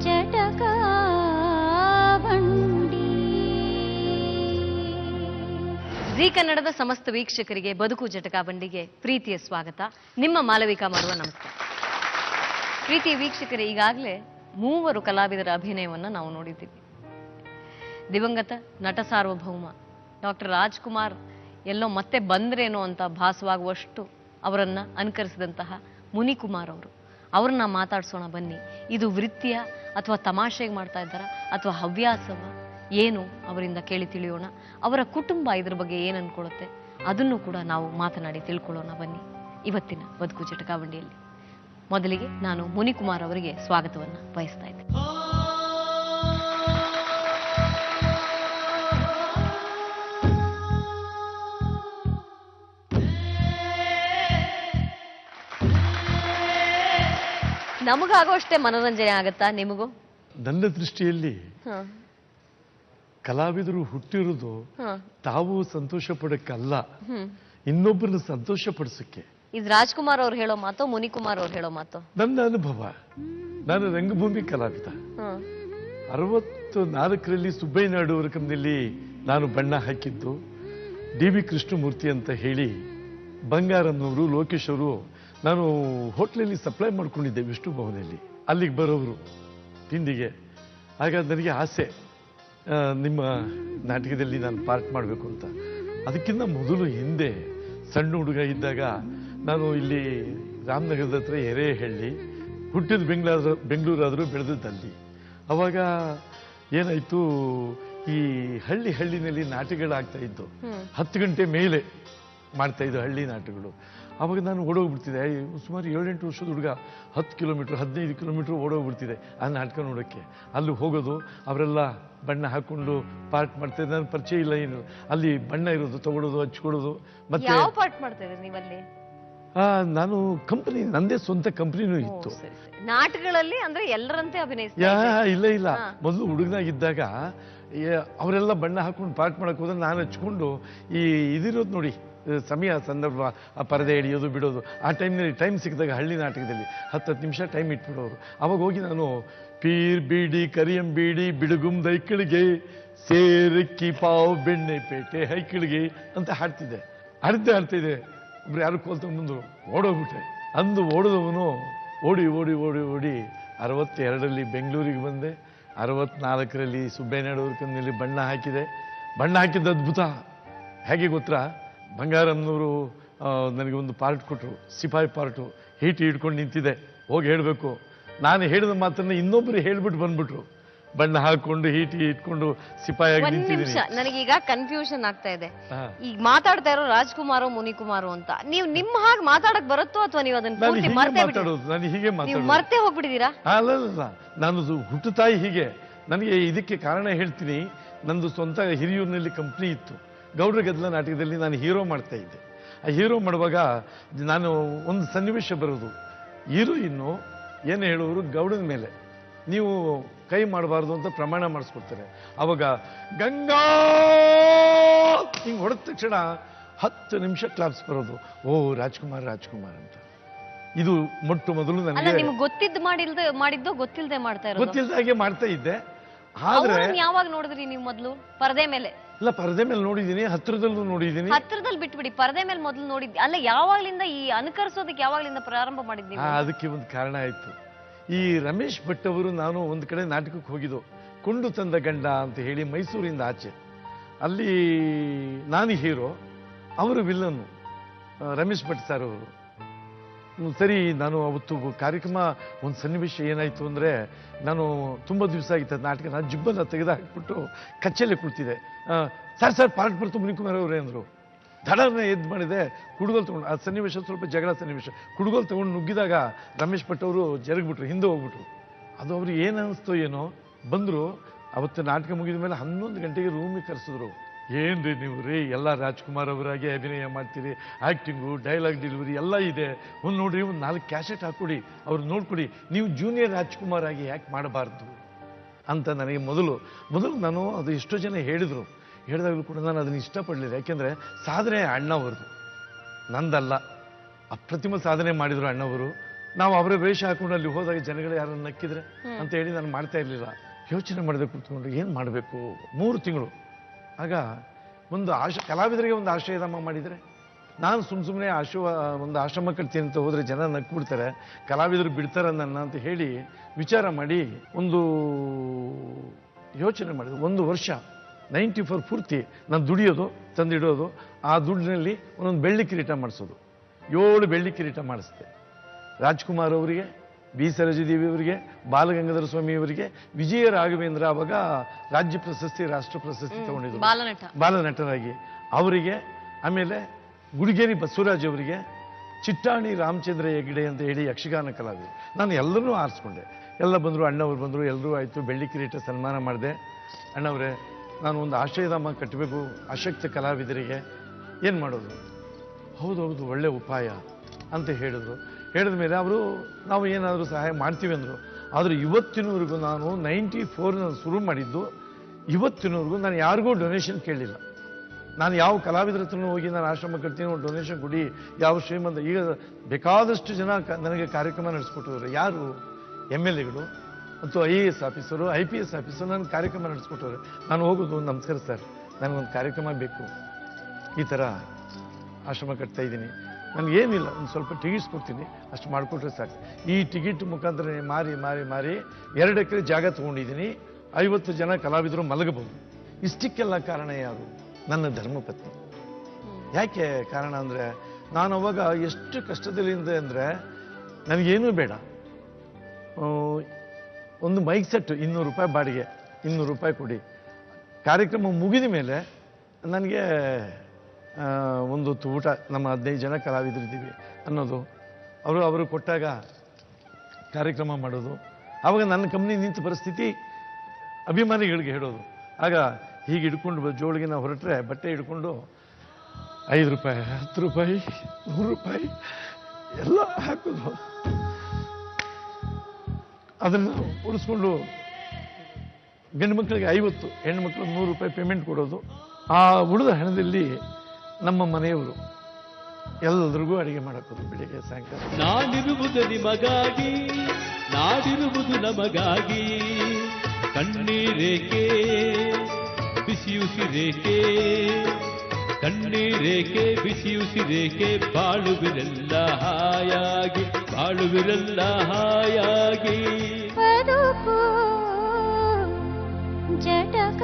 ಜಟಕಾ ಬಂಡಿ. ಜೀ ಕನ್ನಡದ ಸಮಸ್ತ ವೀಕ್ಷಕರಿಗೆ ಬದುಕು ಜಟಕಾ ಬಂಡಿಗೆ ಪ್ರೀತಿಯ ಸ್ವಾಗತ. ನಿಮ್ಮ ಮಾಲವಿಕಾ ಮಾಡುವ ನಮಸ್ಕಾರ. ಪ್ರೀತಿಯ ವೀಕ್ಷಕರೇ, ಈಗಾಗಲೇ 3 ಕಲಾವಿದರ ಅಭಿನಯವನ್ನ ನಾವು ನೋಡಿದ್ದೀವಿ. ದಿವಂಗತ ನಟ ಸಾರ್ವಭೌಮ ಡಾಕ್ಟರ್ ರಾಜ್ಕುಮಾರ್ ಎಲ್ಲೋ ಮತ್ತೆ ಬಂದ್ರೇನೋ ಅಂತ ಭಾಸವಾಗುವಷ್ಟು ಅವರನ್ನ ಅನುಕರಿಸಿದಂತಹ ಮುನಿಕುಮಾರ್ ಅವ್ರನ್ನ ಮಾತಾಡ್ಸೋಣ ಬನ್ನಿ. ಇದು ವೃತ್ತಿಯ ಅಥವಾ ತಮಾಷೆಗೆ ಮಾಡ್ತಾ ಇದ್ದಾರಾ ಅಥವಾ ಹವ್ಯಾಸವ ಏನು ಅವರಿಂದ ಕೇಳಿ ತಿಳಿಯೋಣ. ಅವರ ಕುಟುಂಬ ಇದ್ರ ಬಗ್ಗೆ ಏನು ಅನ್ಕೊಳ್ಳುತ್ತೆ ಅದನ್ನು ಕೂಡ ನಾವು ಮಾತನಾಡಿ ತಿಳ್ಕೊಳ್ಳೋಣ ಬನ್ನಿ ಇವತ್ತಿನ ಬದುಕು ಜಟಕಾ ಬಂಡಿಯಲ್ಲಿ. ಮೊದಲಿಗೆ ನಾನು ಮುನಿಕುಮಾರ್ ಅವರಿಗೆ ಸ್ವಾಗತವನ್ನ ಬಯಸ್ತಾ ಇದ್ದೆ. ನಮಗಾಗೋ ಅಷ್ಟೇ ಮನೋರಂಜನೆ ಆಗತ್ತಾ ನಿಮಗೂ? ನನ್ನ ದೃಷ್ಟಿಯಲ್ಲಿ ಕಲಾವಿದರು ಹುಟ್ಟಿರುವುದು ತಾವು ಸಂತೋಷ ಪಡಕ್ಕಲ್ಲ, ಇನ್ನೊಬ್ಬರನ್ನ ಸಂತೋಷ ಪಡಿಸಕ್ಕೆ. ಇದು ರಾಜ್ಕುಮಾರ್ ಅವ್ರು ಹೇಳೋ ಮಾತು, ಮುನಿಕುಮಾರ್ ಅವ್ರು ಹೇಳೋ ಮಾತು? ನನ್ನ ಅನುಭವ. ನಾನು ರಂಗಭೂಮಿ ಕಲಾವಿದ. 64ರಲ್ಲಿ ಸುಬ್ಬಯ್ಯ ನಾಯ್ಡು ಅವರ ಕಂಪನಿಯಲ್ಲಿ ನಾನು ಬಣ್ಣ ಹಾಕಿದ್ದು. ಡಿ.ವಿ. ಕೃಷ್ಣಮೂರ್ತಿ ಅಂತ ಹೇಳಿ ಬಂಗಾರಮ್ಮನವರು, ಲೋಕೇಶ್ ಅವರು, ನಾನು ಹೋಟ್ಲಲ್ಲಿ ಸಪ್ಲೈ ಮಾಡ್ಕೊಂಡಿದ್ದೆ ವಿಷ್ಣು ಭವನಲ್ಲಿ. ಅಲ್ಲಿಗೆ ಬರೋರು ತಿಂಡಿಗೆ. ಆಗ ನನಗೆ ಆಸೆ ನಿಮ್ಮ ನಾಟಕದಲ್ಲಿ ನಾನು ಪಾರ್ಟ್ ಮಾಡಬೇಕು ಅಂತ. ಅದಕ್ಕಿಂತ ಮೊದಲು ಹಿಂದೆ ಸಣ್ಣ ಹುಡುಗ ಇದ್ದಾಗ ನಾನು ಇಲ್ಲಿ ರಾಮನಗರದ ಹತ್ರ ಎರೇಹಳ್ಳಿ, ಹುಟ್ಟಿದ ಬೆಂಗಳೂರಾದರೂ ಬೆಳೆದದ್ದಲ್ಲಿ. ಅವಾಗ ಏನಾಯ್ತು, ಈ ಹಳ್ಳಿನಲ್ಲಿ ನಾಟಕಗಳಾಗ್ತಾ ಇದ್ದು 10 ಗಂಟೆ ಮೇಲೆ ಮಾಡ್ತಾ ಇದ್ದು ಹಳ್ಳಿ ನಾಟಕಗಳು. ಅವಾಗ ನಾನು ಓಡೋಗ್ಬಿಡ್ತಿದ್ದೆ. ಸುಮಾರು 7-8 ವರ್ಷದ ಹುಡುಗ 10 ಕಿಲೋಮೀಟ್ರ್ 15 ಕಿಲೋಮೀಟ್ರ್ ಓಡೋಗ್ಬಿಡ್ತಿದ್ದೆ ಆ ನಾಟಕ ನೋಡೋಕ್ಕೆ. ಅಲ್ಲಿ ಹೋಗೋದು, ಅವರೆಲ್ಲ ಬಣ್ಣ ಹಾಕೊಂಡು ಪಾರ್ಟ್ ಮಾಡ್ತಾ ಇದ್ದೆ. ನನ್ನ ಪರಿಚಯ ಇಲ್ಲ ಏನು. ಅಲ್ಲಿ ಬಣ್ಣ ಇರೋದು, ತಗೊಳ್ಳೋದು, ಹಚ್ಕೊಡೋದು. ಮತ್ತೆ ಯಾವ ಪಾರ್ಟ್ ಮಾಡ್ತಾ ಇದ್ರಿ ನೀವಲ್ಲಿ? ನಾನು ಕಂಪನಿ, ನಂದೇ ಸ್ವಂತ ಕಂಪನಿನೂ ಇತ್ತು. ನಾಟಕಗಳಲ್ಲಿ ಅಂದ್ರೆ ಎಲ್ಲರಂತೆ ಅಭಿನಯಿಸ್ತಾ? ಇಲ್ಲ. ಮೊದಲು ಹುಡುಗನಾಗಿದ್ದಾಗ ಅವರೆಲ್ಲ ಬಣ್ಣ ಹಾಕೊಂಡು ಪಾರ್ಟ್ ಮಾಡಕ್ ಹೋದ್ರೆ ನಾನು ಹಚ್ಕೊಂಡು ಈ ಇದಿರೋದು ನೋಡಿ, ಸಮಯ ಸಂದರ್ಭ, ಆ ಪರದೆ ಎಳೆಯೋದು ಬಿಡೋದು. ಆ ಟೈಮ್ನಲ್ಲಿ ಟೈಮ್ ಸಿಕ್ಕಿದಾಗ ಹಳ್ಳಿ ನಾಟಕದಲ್ಲಿ 10 ನಿಮಿಷ ಟೈಮ್ ಇಟ್ಬಿಡೋರು. ಅವಾಗ ಹೋಗಿ ನಾನು ಪೀರ್ ಬೀಡಿ ಕರಿಯಂ ಬೀಡಿ ಬಿಡುಗುಮ್ ದೈಕಳಿಗೆ ಸೇರಕ್ಕಿ ಪಾವ್ ಬೆಣ್ಣೆ ಪೇಟೆ ಹೈಕಳಿಗೆ ಅಂತ ಹಾಡ್ತಿದ್ದೆ. ಹಾಡ್ತಿದ್ದೆ. ಒಬ್ರು ಯಾರು ಕೋಲ್ತಂಡು ಮುಂದೆ ಓಡೋಗ್ಬಿಟ್ಟೆ. ಅಂದು ಓಡೋದವನು ಓಡಿ 62ರಲ್ಲಿ ಬೆಂಗಳೂರಿಗೆ ಬಂದೆ. 64ರಲ್ಲಿ ಸುಬ್ಬಯ್ಯ ನಾಯ್ಡು ಅವ್ರ ಕಂಪನಿಯಲ್ಲಿ ಬಣ್ಣ ಹಾಕಿದೆ. ಬಣ್ಣ ಹಾಕಿದ್ದ ಅದ್ಭುತ. ಹೇಗೆ ಗೊತ್ತಾ, ಬಂಗಾರಮ್ಮನವರು ನನಗೆ ಒಂದು ಪಾರ್ಟ್ ಕೊಟ್ಟರು, ಸಿಪಾಯಿ ಪಾರ್ಟು. ಹೀಟಿ ಹಿಡ್ಕೊಂಡು ನಿಂತಿದೆ, ಹೋಗಿ ಹೇಳಬೇಕು. ನಾನು ಹೇಳಿದ ಮಾತನ್ನ ಇನ್ನೊಬ್ಬರು ಹೇಳ್ಬಿಟ್ಟು ಬಂದ್ಬಿಟ್ರು. ಬಣ್ಣ ಹಾಕೊಂಡು ಹೀಟಿ ಇಟ್ಕೊಂಡು ಸಿಪಾಯಿಯಾಗಿ ನಿಂತಿದ್ದೀನಿ. ನನಗೀಗ ಕನ್ಫ್ಯೂಷನ್ ಆಗ್ತಾ ಇದೆ. ಈಗ ಮಾತಾಡ್ತಾ ಇರೋ ರಾಜ್ಕುಮಾರ್ ಮುನಿಕುಮಾರ್ ಅಂತ, ನೀವು ನಿಮ್ಮ ಹಾಗೆ ಮಾತಾಡಕ್ ಬರುತ್ತೋ ಅಥವಾ ನೀವು ಅದನ್ನ ಮಾತಾಡೋದು? ನಾನು ಹೀಗೆ ಮರ್ತೇ ಹೋಗ್ಬಿಟ್ಟಿದ್ದೀರಾ? ಅಲ್ಲ, ನಾನು ಹುಟ್ಟು ತಾಯಿ ಹೀಗೆ. ನನಗೆ ಇದಕ್ಕೆ ಕಾರಣ ಹೇಳ್ತೀನಿ. ನಂದು ಸ್ವಂತ ಹಿರಿಯೂರಿನಲ್ಲಿ ಕಂಪ್ನಿ ಇತ್ತು. ಗೌಡ್ರ ಗದ್ದಲ ನಾಟಕದಲ್ಲಿ ನಾನು ಹೀರೋ ಮಾಡ್ತಾ ಇದ್ದೆ. ಆ ಹೀರೋ ಮಾಡುವಾಗ ನಾನು ಒಂದು ಸನ್ನಿವೇಶ ಬರೋದು, ಹೀರೋಯಿನ್ನು ಏನು ಹೇಳೋರು, ಗೌಡನ ಮೇಲೆ ನೀವು ಕೈ ಮಾಡಬಾರ್ದು ಅಂತ ಪ್ರಮಾಣ ಮಾಡಿಸ್ಕೊಡ್ತಾರೆ. ಅವಾಗ ಗಂಗಾ ಹಿಂಗೆ ಹೊಡೆದ ತಕ್ಷಣ 10 ನಿಮಿಷ ಕ್ಲಾಪ್ಸ್ ಬರೋದು. ಓ ರಾಜ್ಕುಮಾರ್ ಅಂತ. ಇದು ಮೊಟ್ಟ ಮೊದಲು ನನಗೆ ಮಾಡಿದ್ದೋ ಗೊತ್ತಿಲ್ಲದೆ ಮಾಡ್ತಾ ಇರೋದು? ಗೊತ್ತಿಲ್ಲದಾಗೆ ಮಾಡ್ತಾ ಇದ್ದೆ. ಆದ್ರೆ ಯಾವಾಗ ನೋಡಿದ್ರಿ ನೀವು ಮೊದಲು ಪರದೆ ಮೇಲೆ? ಇಲ್ಲ, ಪರದೆ ಮೇಲೆ ನೋಡಿದ್ದೀನಿ, ಹತ್ರದಲ್ಲೂ ನೋಡಿದ್ದೀನಿ. ಹತ್ರದಲ್ಲಿ ಬಿಟ್ಬಿಡಿ, ಪರದೆ ಮೇಲೆ ಮೊದಲು ನೋಡಿದ್ದೆ. ಅಲ್ಲ, ಯಾವಾಗ್ಲಿಂದ ಈ ಅನುಕರಿಸೋದಕ್ಕೆ ಯಾವಾಗ್ಲಿಂದ ಪ್ರಾರಂಭ ಮಾಡಿದ್ವಿ? ಅದಕ್ಕೆ ಒಂದು ಕಾರಣ ಆಯ್ತು. ಈ ರಮೇಶ್ ಭಟ್ ಅವರು ನಾನು ಒಂದು ಕಡೆ ನಾಟಕಕ್ಕೆ ಹೋಗಿದ್ದು, ಕೊಂಡು ತಂದ ಗಂಡ ಅಂತ ಹೇಳಿ, ಮೈಸೂರಿಂದ ಆಚೆ. ಅಲ್ಲಿ ನಾನು ಹೀರೋ, ಅವರು ವಿಲ್ಲನ್ನು, ರಮೇಶ್ ಭಟ್ ಸರ್ ಅವರು. ಸರಿ, ನಾನು ಅವತ್ತು ಕಾರ್ಯಕ್ರಮ ಒಂದು ಸನ್ನಿವೇಶ ಏನಾಯ್ತು ಅಂದ್ರೆ, ನಾನು ತುಂಬಾ ದಿವಸ ಆಗಿತ್ತು ನಾಟಕ. ನಾನು ಜಿಬ್ಬನ್ನ ತೆಗೆದು ಹಾಕ್ಬಿಟ್ಟು ಕಚ್ಚೆಲೆ ಕುಳಿತಿದೆ. ಸರ್ ಪಾರ್ಟ್ ಬರ್ತು ಮುನಿಕುಮಾರ್ ಅವರೇ ಅಂದ್ರು. ದಡನ ಎದ್ದು ಮಾಡಿದೆ, ಕುಡುಗೋಲು ತಗೊಂಡು. ಆ ಸನ್ನಿವೇಶ ಸ್ವಲ್ಪ ಜಗಳ ಸನ್ನಿವೇಶ. ಕುಡುಗೋಲು ತಗೊಂಡು ನುಗ್ಗಿದಾಗ ರಮೇಶ್ ಭಟ್ ಅವರು ಜರುಗ್ಬಿಟ್ರು, ಹಿಂದೆ ಹೋಗ್ಬಿಟ್ರು. ಅದು ಅವ್ರಿಗೆ ಏನು ಅನಿಸ್ತೋ ಏನೋ, ಬಂದರು. ಅವತ್ತು ನಾಟಕ ಮುಗಿದ ಮೇಲೆ 11 ಗಂಟೆಗೆ ರೂಮಿಗೆ ಕರೆಸಿದ್ರು. ಏನ್ರಿ ನೀವು ರೀ, ಎಲ್ಲ ರಾಜ್ಕುಮಾರ್ ಅವರಾಗೆ ಅಭಿನಯ ಮಾಡ್ತೀರಿ, ಆಕ್ಟಿಂಗು, ಡೈಲಾಗ್ ಡೆಲಿವರಿ ಎಲ್ಲ ಇದೆ. ಒಂದು ನೋಡ್ರಿ, ಒಂದು 4 ಕ್ಯಾಸೆಟ್ ಹಾಕ್ಕೊಡಿ, ಅವ್ರು ನೋಡ್ಕೊಡಿ. ನೀವು ಜೂನಿಯರ್ ರಾಜ್ಕುಮಾರ್ ಆಗಿ ಯಾಕೆ ಮಾಡಬಾರ್ದು ಅಂತ ನನಗೆ ಮೊದಲು ನಾನು ಅದು ಎಷ್ಟೋ ಜನ ಹೇಳಿದಾಗಲೂ ಕೂಡ ನಾನು ಅದನ್ನು ಇಷ್ಟಪಡಲಿಲ್ಲ. ಯಾಕೆಂದರೆ ಸಾಧನೆ ಅಣ್ಣವ್ರದ್ದು, ನಂದಲ್ಲ. ಅಪ್ರತಿಮ ಸಾಧನೆ ಮಾಡಿದರು ಅಣ್ಣವರು. ನಾವು ಅವರ ವೇಷ ಹಾಕೊಂಡು ಅಲ್ಲಿ ಹೋದಾಗ ಜನಗಳು ಯಾರನ್ನು ನಕ್ಕಿದ್ರೆ ಅಂತ ಹೇಳಿ ನಾನು ಮಾಡ್ತಾ ಇರಲಿಲ್ಲ. ಯೋಚನೆ ಮಾಡಿದೆ ಕೂತ್ಕೊಂಡು ಏನು ಮಾಡಬೇಕು. 3 ತಿಂಗಳು. ಆಗ ಒಂದು ಕಲಾವಿದರಿಗೆ ಒಂದು ಆಶ್ರಯಧಾಮ ಮಾಡಿದರೆ, ನಾನು ಸುಮ್ಮನೆ ಒಂದು ಆಶ್ರಮ ಕಟ್ತೀನಿ ಅಂತ ಹೋದರೆ ಜನ ನಕ್ಬಿಡ್ತಾರೆ, ಕಲಾವಿದರು ಬಿಡ್ತಾರೆ ನನ್ನ ಅಂತ ಹೇಳಿ ವಿಚಾರ ಮಾಡಿ ಒಂದು ಯೋಚನೆ ಮಾಡಿದೆ. 1 ವರ್ಷ 94 ಪೂರ್ತಿ ನಾನು ದುಡಿಯೋದು, ತಂದಿಡೋದು, ಆ ದುಡ್ಡಿನಲ್ಲಿ ಒಂದೊಂದು ಬೆಳ್ಳಿ ಕಿರೀಟ ಮಾಡಿಸೋದು. 7 ಬೆಳ್ಳಿ ಕಿರೀಟ ಮಾಡಿಸಿದೆ. ರಾಜ್ಕುಮಾರ್ ಅವರಿಗೆ, ಬಿ ಸರೋಜದೇವಿ ಅವರಿಗೆ, ಬಾಲಗಂಗಾಧರ ಸ್ವಾಮಿ ಅವರಿಗೆ, ವಿಜಯ ರಾಘವೇಂದ್ರ ಅವಾಗ ರಾಜ್ಯ ಪ್ರಶಸ್ತಿ, ರಾಷ್ಟ್ರ ಪ್ರಶಸ್ತಿ ತಗೊಂಡಿದ್ರು ಬಾಲನಟರಾಗಿ ಅವರಿಗೆ. ಆಮೇಲೆ ಗುಡಿಗೇರಿ ಬಸವರಾಜ್ ಅವರಿಗೆ, ಚಿಟ್ಟಾಣಿ ರಾಮಚಂದ್ರ ಹೆಗ್ಡೆ ಅಂತ ಹೇಳಿ ಯಕ್ಷಗಾನ ಕಲಾವಿದರು. ನಾನು ಎಲ್ಲರನ್ನೂ ಆರಿಸ್ಕೊಂಡೆ. ಎಲ್ಲ ಬಂದರು, ಅಣ್ಣವ್ರು ಬಂದರು, ಎಲ್ಲರೂ ಆಯಿತು. ಬೆಳ್ಳಿ ಕಿರೀಟ ಸನ್ಮಾನ ಮಾಡಿದೆ. ಅಣ್ಣವರೇ, ನಾನು ಒಂದು ಆಶ್ರಯಧಾಮ ಕಟ್ಟಬೇಕು ಅಶಕ್ತ ಕಲಾವಿದರಿಗೆ, ಏನು ಮಾಡೋದು? ಹೌದೌದು, ಒಳ್ಳೆ ಉಪಾಯ ಅಂತ ಹೇಳಿದ್ರು. ಹೇಳಿದ ಮೇಲೆ ಅವರು ನಾವು ಏನಾದರೂ ಸಹಾಯ ಮಾಡ್ತೀವಿ ಅಂದರು. ಆದರೆ ಇವತ್ತಿನವರೆಗೂ ನಾನು 94 ನಾನು ಶುರು ಮಾಡಿದ್ದು, ಇವತ್ತಿನವರೆಗೂ ನಾನು ಯಾರಿಗೂ ಡೊನೇಷನ್ ಕೇಳಲಿಲ್ಲ. ನಾನು ಯಾವ ಕಲಾವಿದರ ಹತ್ರನೂ ಹೋಗಿ ನಾನು ಆಶ್ರಮ ಕಟ್ತೀನಿ, ಒಂದು ಡೊನೇಷನ್ ಕೊಡಿ, ಯಾವ ಶ್ರೀಮಂತ. ಈಗ ಬೇಕಾದಷ್ಟು ಜನ ನನಗೆ ಕಾರ್ಯಕ್ರಮ ನಡೆಸ್ಕೊಟ್ಟಿದ್ದಾರೆ. ಯಾರು? MLAಗಳು ಮತ್ತು IAS ಆಫೀಸರು, IPS ಆಫೀಸರು ನನ್ನ ಕಾರ್ಯಕ್ರಮ ನಡೆಸ್ಕೊಟ್ಟವ್ರೆ. ನಾನು ಹೋಗೋದು, ನಮಸ್ಕಾರ ಸರ್, ನನಗೊಂದು ಕಾರ್ಯಕ್ರಮ ಬೇಕು, ಈ ಥರ ಆಶ್ರಮ ಕಟ್ತಾ ಇದ್ದೀನಿ, ನನಗೇನಿಲ್ಲ, ಒಂದು ಸ್ವಲ್ಪ ಟಿಕೆಟ್ಸ್ ಕೊಡ್ತೀನಿ, ಅಷ್ಟು ಮಾಡಿಕೊಟ್ರೆ ಸಾಕು. ಈ ಟಿಕೆಟ್ ಮುಖಾಂತರ ಮಾರಿ ಮಾರಿ ಮಾರಿ 2 ಎಕರೆ ಜಾಗ ತೊಗೊಂಡಿದ್ದೀನಿ. 50 ಜನ ಕಲಾವಿದರು ಮಲಗಬಹುದು. ಇಷ್ಟಕ್ಕೆಲ್ಲ ಕಾರಣ ಯಾರು? ನನ್ನ ಧರ್ಮಪತ್ನಿ. ಯಾಕೆ ಕಾರಣ ಅಂದರೆ, ನಾನು ಅವಾಗ ಎಷ್ಟು ಕಷ್ಟದಲ್ಲಿದ್ದೆ ಅಂದರೆ, ನನಗೇನೂ ಬೇಡ, ಒಂದು ಮೈಕ್ ಸೆಟ್ 200 ರೂಪಾಯಿ ಬಾಡಿಗೆ, 200 ರೂಪಾಯಿ ಕೊಡಿ, ಕಾರ್ಯಕ್ರಮ ಮುಗಿದ ಮೇಲೆ ನನಗೆ ಒಂದು ಊಟ, ನಮ್ಮ 15 ಜನ ಕಲಾವಿದರಿದ್ದೀವಿ ಅನ್ನೋದು. ಅವರು ಕೊಟ್ಟಾಗ ಕಾರ್ಯಕ್ರಮ ಮಾಡೋದು. ಆವಾಗ ನನ್ನ ಕಂಪ್ನಿ ನಿಂತ ಪರಿಸ್ಥಿತಿ ಅಭಿಮಾನಿಗಳಿಗೆ ಹೇಳೋದು. ಆಗ ಹೀಗೆ ಹಿಡ್ಕೊಂಡು ಜೋಳಿಗೆ ನಾವು ಹೊರಟ್ರೆ ಬಟ್ಟೆ ಹಿಡ್ಕೊಂಡು 5 ರೂಪಾಯಿ, 10 ರೂಪಾಯಿ, 100 ರೂಪಾಯಿ ಎಲ್ಲ ಹಾಕೋದು. ಅದನ್ನು ಉಳಿಸ್ಕೊಂಡು ಗಂಡು ಮಕ್ಕಳಿಗೆ 50, ಹೆಣ್ಣು ಮಕ್ಕಳು 100 ರೂಪಾಯಿ ಪೇಮೆಂಟ್ ಕೊಡೋದು. ಆ ಉಳಿದ ಹಣದಲ್ಲಿ ನಮ್ಮ ಮನೆಯವರು ಎಲ್ಲರಿಗೂ ಅಡಿಗೆ ಮಾಡಬಹುದು ಬೆಳಿಗ್ಗೆ ಸಾಯಂಕಾಲ. ನಾನಿರುವುದು ನಿಮಗಾಗಿ, ನಾಡಿರುವುದು ನಮಗಾಗಿ, ಕಣ್ಣೀರೇಕೆ ಬಿಸಿಯುಸಿರೇಕೆ, ಕಣ್ಣೀರೇಕೆ ಬಿಸಿಯುಸಿರೇಕೆ, ಬಾಳುವಿರೆಲ್ಲ ಹಾಯಾಗಿ, ಬಾಳುವಿರೆಲ್ಲ ಹಾಯಾಗಿ. ಬದುಕು ಜಟಕ